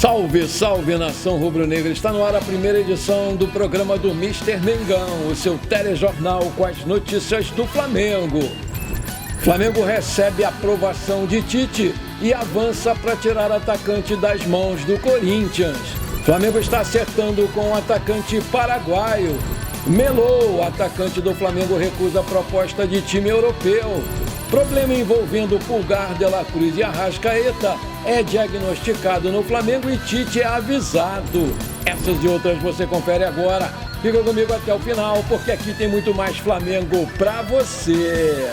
Salve, salve, nação rubro-negra! Está no ar a primeira edição do programa do Mister Mengão, o seu telejornal com as notícias do Flamengo. Flamengo recebe a aprovação de Tite e avança para tirar atacante das mãos do Corinthians. Flamengo está acertando com o atacante paraguaio. Melo, atacante do Flamengo, recusa a proposta de time europeu. Problema envolvendo Pulgar, De La Cruz e Arrascaeta é diagnosticado no Flamengo e Tite é avisado. Essas e outras você confere agora. Fica comigo até o final, porque aqui tem muito mais Flamengo pra você.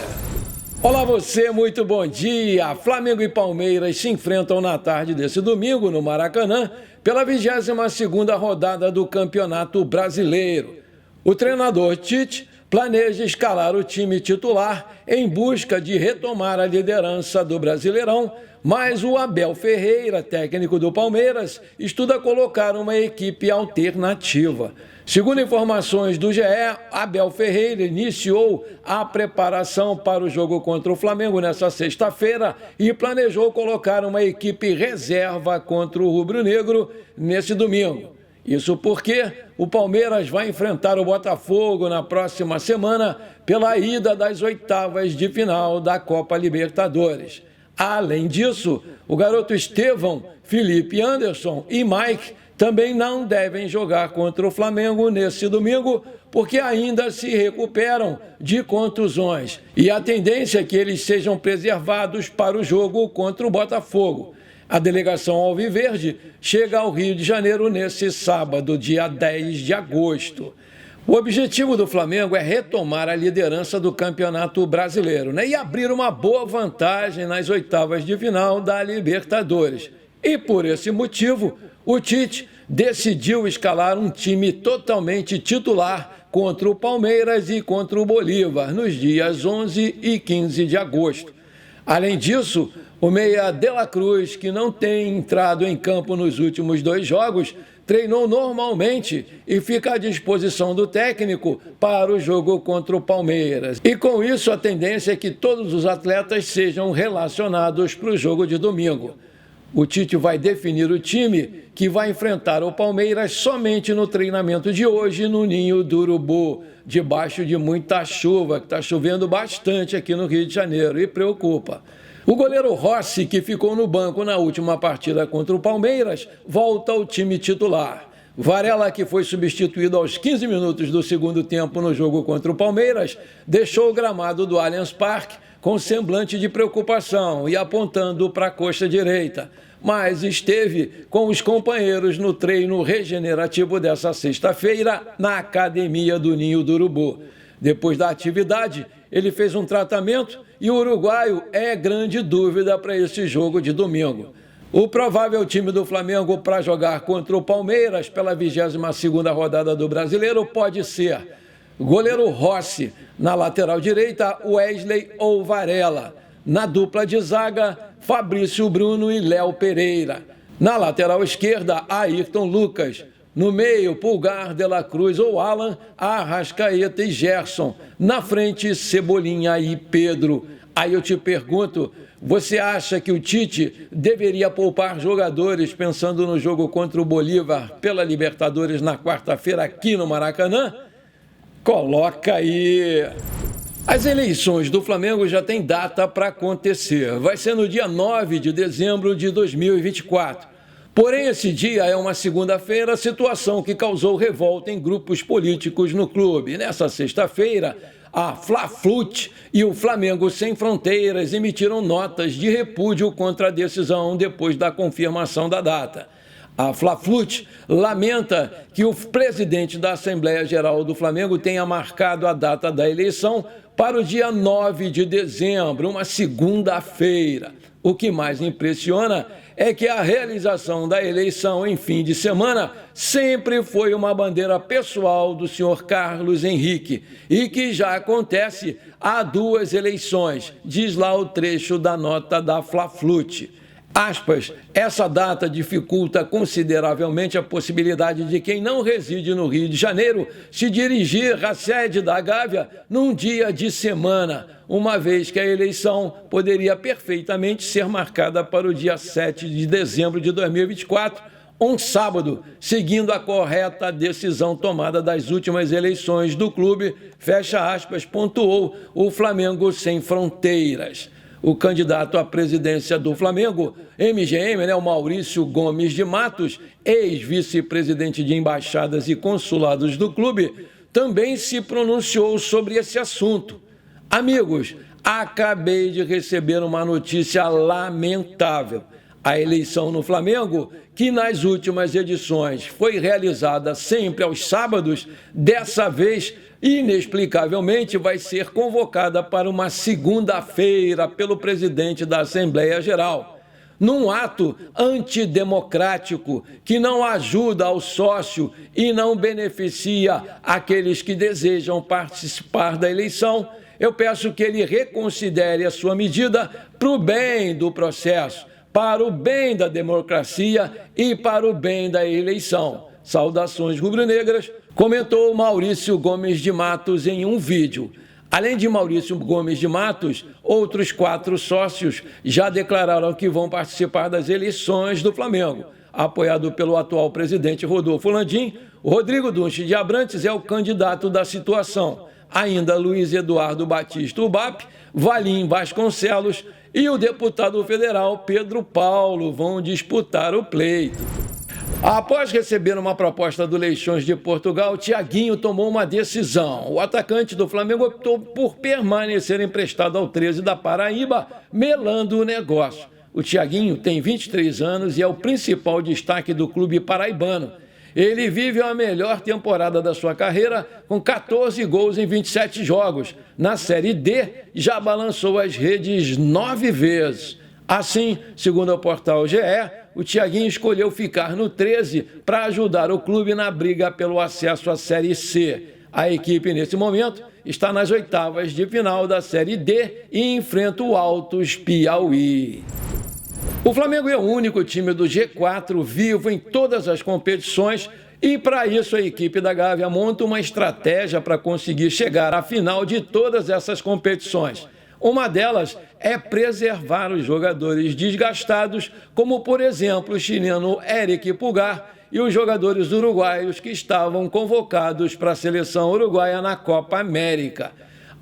Olá você, muito bom dia. Flamengo e Palmeiras se enfrentam na tarde desse domingo no Maracanã pela 22ª rodada do Campeonato Brasileiro. O treinador Tite planeja escalar o time titular em busca de retomar a liderança do Brasileirão, mas o Abel Ferreira, técnico do Palmeiras, estuda colocar uma equipe alternativa. Segundo informações do GE, Abel Ferreira iniciou a preparação para o jogo contra o Flamengo nesta sexta-feira e planejou colocar uma equipe reserva contra o rubro-negro nesse domingo. Isso porque o Palmeiras vai enfrentar o Botafogo na próxima semana pela ida das oitavas de final da Copa Libertadores. Além disso, o garoto Estevão, Felipe Anderson e Mike também não devem jogar contra o Flamengo nesse domingo, porque ainda se recuperam de contusões. E a tendência é que eles sejam preservados para o jogo contra o Botafogo. A delegação alviverde chega ao Rio de Janeiro nesse sábado, dia 10 de agosto. O objetivo do Flamengo é retomar a liderança do Campeonato Brasileiro, e abrir uma boa vantagem nas oitavas de final da Libertadores. E por esse motivo, o Tite decidiu escalar um time totalmente titular contra o Palmeiras e contra o Bolívar, nos dias 11 e 15 de agosto. Além disso, o meia De La Cruz, que não tem entrado em campo nos últimos 2 jogos, treinou normalmente e fica à disposição do técnico para o jogo contra o Palmeiras. E com isso, a tendência é que todos os atletas sejam relacionados para o jogo de domingo. O Tite vai definir o time que vai enfrentar o Palmeiras somente no treinamento de hoje no Ninho do Urubu, debaixo de muita chuva, que está chovendo bastante aqui no Rio de Janeiro e preocupa. O goleiro Rossi, que ficou no banco na última partida contra o Palmeiras, volta ao time titular. Varela, que foi substituído aos 15 minutos do segundo tempo no jogo contra o Palmeiras, deixou o gramado do Allianz Parque com semblante de preocupação e apontando para a coxa direita, mas esteve com os companheiros no treino regenerativo dessa sexta-feira na academia do Ninho do Urubu. Depois da atividade, ele fez um tratamento e o uruguaio é grande dúvida para esse jogo de domingo. O provável time do Flamengo para jogar contra o Palmeiras pela 22ª rodada do Brasileiro pode ser goleiro Rossi, na lateral direita Wesley ou Varela, na dupla de zaga Fabrício Bruno e Léo Pereira, na lateral esquerda Ayrton Lucas, no meio Pulgar, De La Cruz ou Alan, Arrascaeta e Gerson, na frente Cebolinha e Pedro. Aí eu te pergunto, você acha que o Tite deveria poupar jogadores pensando no jogo contra o Bolívar pela Libertadores na quarta-feira aqui no Maracanã? Coloca aí! As eleições do Flamengo já têm data para acontecer. Vai ser no dia 9 de dezembro de 2024. Porém, esse dia é uma segunda-feira, situação que causou revolta em grupos políticos no clube. Nessa sexta-feira, a Fla-Flut e o Flamengo Sem Fronteiras emitiram notas de repúdio contra a decisão depois da confirmação da data. A Fla-Flut lamenta que o presidente da Assembleia Geral do Flamengo tenha marcado a data da eleição para o dia 9 de dezembro, uma segunda-feira. O que mais impressiona é que a realização da eleição em fim de semana sempre foi uma bandeira pessoal do senhor Carlos Henrique e que já acontece há 2 eleições, diz lá o trecho da nota da Fla-Flut. Aspas, essa data dificulta consideravelmente a possibilidade de quem não reside no Rio de Janeiro se dirigir à sede da Gávea num dia de semana, uma vez que a eleição poderia perfeitamente ser marcada para o dia 7 de dezembro de 2024, um sábado, seguindo a correta decisão tomada das últimas eleições do clube, fecha aspas, pontuou o Flamengo Sem Fronteiras. O candidato à presidência do Flamengo, MGM, o Maurício Gomes de Matos, ex-vice-presidente de embaixadas e consulados do clube, também se pronunciou sobre esse assunto. Amigos, acabei de receber uma notícia lamentável. A eleição no Flamengo, que nas últimas edições foi realizada sempre aos sábados, dessa vez, inexplicavelmente, vai ser convocada para uma segunda-feira pelo presidente da Assembleia Geral. Num ato antidemocrático que não ajuda ao sócio e não beneficia aqueles que desejam participar da eleição, eu peço que ele reconsidere a sua medida para o bem do processo, para o bem da democracia e para o bem da eleição. Saudações rubro-negras, comentou Maurício Gomes de Matos em um vídeo. Além de Maurício Gomes de Matos, outros 4 sócios já declararam que vão participar das eleições do Flamengo. Apoiado pelo atual presidente Rodolfo Landim, Rodrigo Dunche de Abrantes é o candidato da situação. Ainda Luiz Eduardo Batista Ubap, Valim Vasconcelos e o deputado federal Pedro Paulo vão disputar o pleito. Após receber uma proposta do Leixões de Portugal, Thiaguinho tomou uma decisão. O atacante do Flamengo optou por permanecer emprestado ao 13 da Paraíba, melando o negócio. O Thiaguinho tem 23 anos e é o principal destaque do clube paraibano. Ele vive a melhor temporada da sua carreira, com 14 gols em 27 jogos. Na Série D, já balançou as redes 9 vezes. Assim, segundo o portal GE, o Thiaguinho escolheu ficar no 13 para ajudar o clube na briga pelo acesso à Série C. A equipe, nesse momento, está nas oitavas de final da Série D e enfrenta o Altos Piauí. O Flamengo é o único time do G4 vivo em todas as competições e, para isso, a equipe da Gávea monta uma estratégia para conseguir chegar à final de todas essas competições. Uma delas é preservar os jogadores desgastados, como, por exemplo, o chileno Eric Pulgar e os jogadores uruguaios que estavam convocados para a seleção uruguaia na Copa América.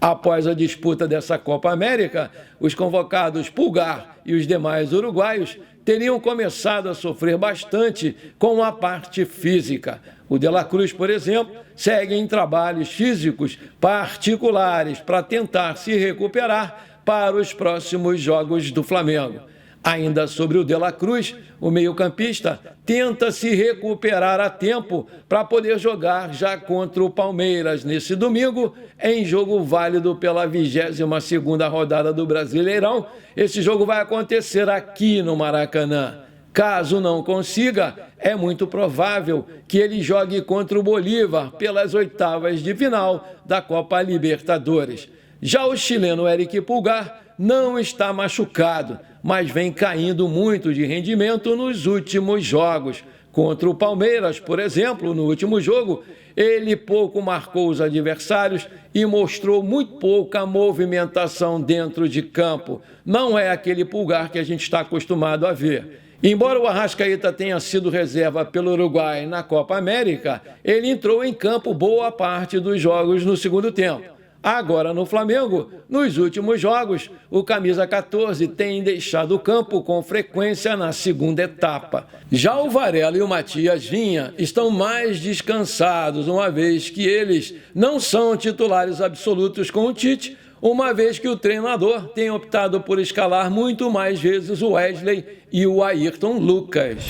Após a disputa dessa Copa América, os convocados Pulgar e os demais uruguaios teriam começado a sofrer bastante com a parte física. O De La Cruz, por exemplo, segue em trabalhos físicos particulares para tentar se recuperar para os próximos jogos do Flamengo. Ainda sobre o De La Cruz, o meio-campista tenta se recuperar a tempo para poder jogar já contra o Palmeiras nesse domingo, em jogo válido pela 22ª rodada do Brasileirão. Esse jogo vai acontecer aqui no Maracanã. Caso não consiga, é muito provável que ele jogue contra o Bolívar pelas oitavas de final da Copa Libertadores. Já o chileno Eric Pulgar não está machucado, mas vem caindo muito de rendimento nos últimos jogos. Contra o Palmeiras, por exemplo, no último jogo, ele pouco marcou os adversários e mostrou muito pouca movimentação dentro de campo. Não é aquele Pulgar que a gente está acostumado a ver. Embora o Arrascaeta tenha sido reserva pelo Uruguai na Copa América, ele entrou em campo boa parte dos jogos no segundo tempo. Agora, no Flamengo, nos últimos jogos, o camisa 14 tem deixado o campo com frequência na segunda etapa. Já o Varela e o Matias Vinha estão mais descansados, uma vez que eles não são titulares absolutos com o Tite, uma vez que o treinador tem optado por escalar muito mais vezes o Wesley e o Ayrton Lucas.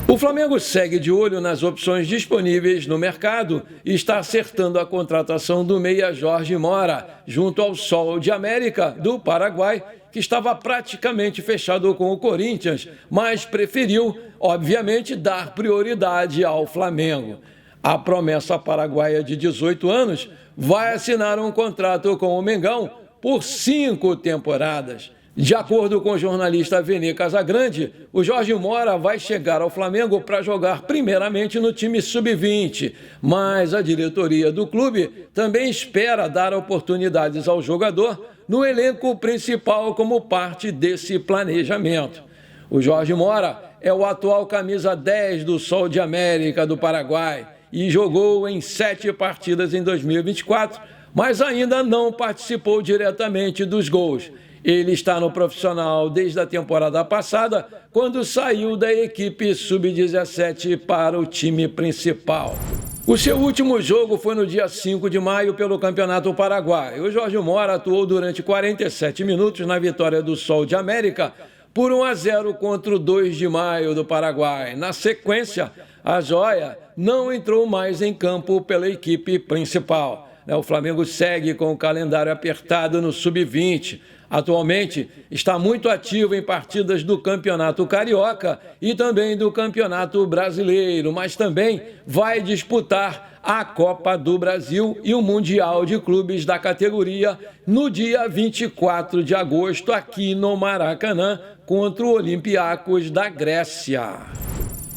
O Flamengo segue de olho nas opções disponíveis no mercado e está acertando a contratação do meia Jorge Mora, junto ao Sol de América, do Paraguai, que estava praticamente fechado com o Corinthians, mas preferiu, obviamente, dar prioridade ao Flamengo. A promessa paraguaia de 18 anos vai assinar um contrato com o Mengão por 5 temporadas. De acordo com o jornalista Vene Casagrande, o Jorge Mora vai chegar ao Flamengo para jogar primeiramente no time sub-20, mas a diretoria do clube também espera dar oportunidades ao jogador no elenco principal como parte desse planejamento. O Jorge Mora é o atual camisa 10 do Sol de América do Paraguai e jogou em 7 partidas em 2024, mas ainda não participou diretamente dos gols. Ele está no profissional desde a temporada passada, quando saiu da equipe sub-17 para o time principal. O seu último jogo foi no dia 5 de maio pelo Campeonato Paraguai. O Jorge Mora atuou durante 47 minutos na vitória do Sol de América por 1-0 contra o 2 de maio do Paraguai. Na sequência, a Joia não entrou mais em campo pela equipe principal. O Flamengo segue com o calendário apertado no sub-20. Atualmente está muito ativo em partidas do Campeonato Carioca e também do Campeonato Brasileiro, mas também vai disputar a Copa do Brasil e o Mundial de Clubes da categoria no dia 24 de agosto aqui no Maracanã contra o Olympiacos da Grécia.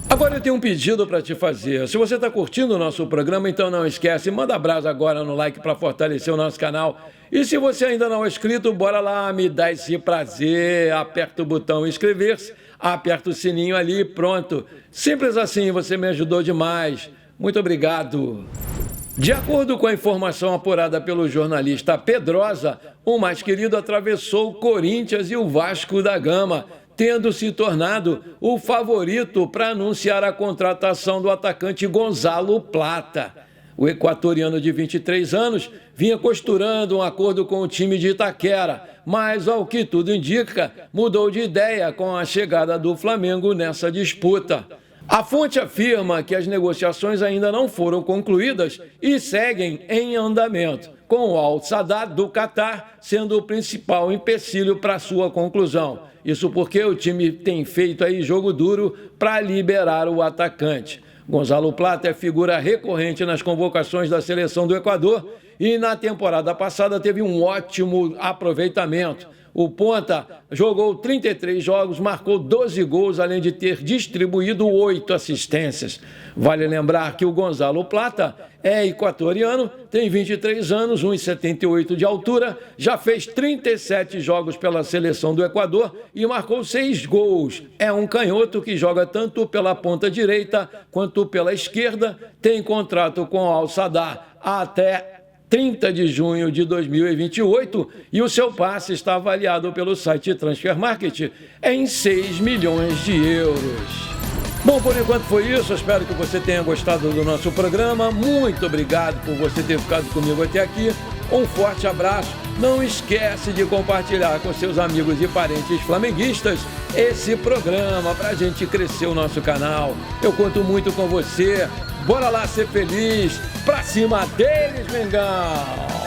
Agora eu tenho um pedido para te fazer. Se você está curtindo o nosso programa, então não esquece, manda abraço agora no like para fortalecer o nosso canal. E se você ainda não é inscrito, bora lá, me dá esse prazer, aperta o botão inscrever-se, aperta o sininho ali, pronto. Simples assim, você me ajudou demais. Muito obrigado. De acordo com a informação apurada pelo jornalista Pedrosa, o mais querido atravessou o Corinthians e o Vasco da Gama, tendo se tornado o favorito para anunciar a contratação do atacante Gonzalo Plata. O equatoriano de 23 anos vinha costurando um acordo com o time de Itaquera, mas, ao que tudo indica, mudou de ideia com a chegada do Flamengo nessa disputa. A fonte afirma que as negociações ainda não foram concluídas e seguem em andamento, com o Al-Sadd do Catar sendo o principal empecilho para sua conclusão. Isso porque o time tem feito aí jogo duro para liberar o atacante. Gonzalo Plata é figura recorrente nas convocações da seleção do Equador e na temporada passada teve um ótimo aproveitamento. O ponta jogou 33 jogos, marcou 12 gols, além de ter distribuído 8 assistências. Vale lembrar que o Gonzalo Plata é equatoriano, tem 23 anos, 1,78 de altura, já fez 37 jogos pela seleção do Equador e marcou 6 gols. É um canhoto que joga tanto pela ponta direita quanto pela esquerda, tem contrato com o Al-Sadd até 30 de junho de 2028 e o seu passe está avaliado pelo site Transfer Market em 6 milhões de euros. Bom, por enquanto foi isso. Eu espero que você tenha gostado do nosso programa. Muito obrigado por você ter ficado comigo até aqui. Um forte abraço. Não esquece de compartilhar com seus amigos e parentes flamenguistas esse programa para a gente crescer o nosso canal. Eu conto muito com você. Bora lá ser feliz. Pra cima deles, Mengão!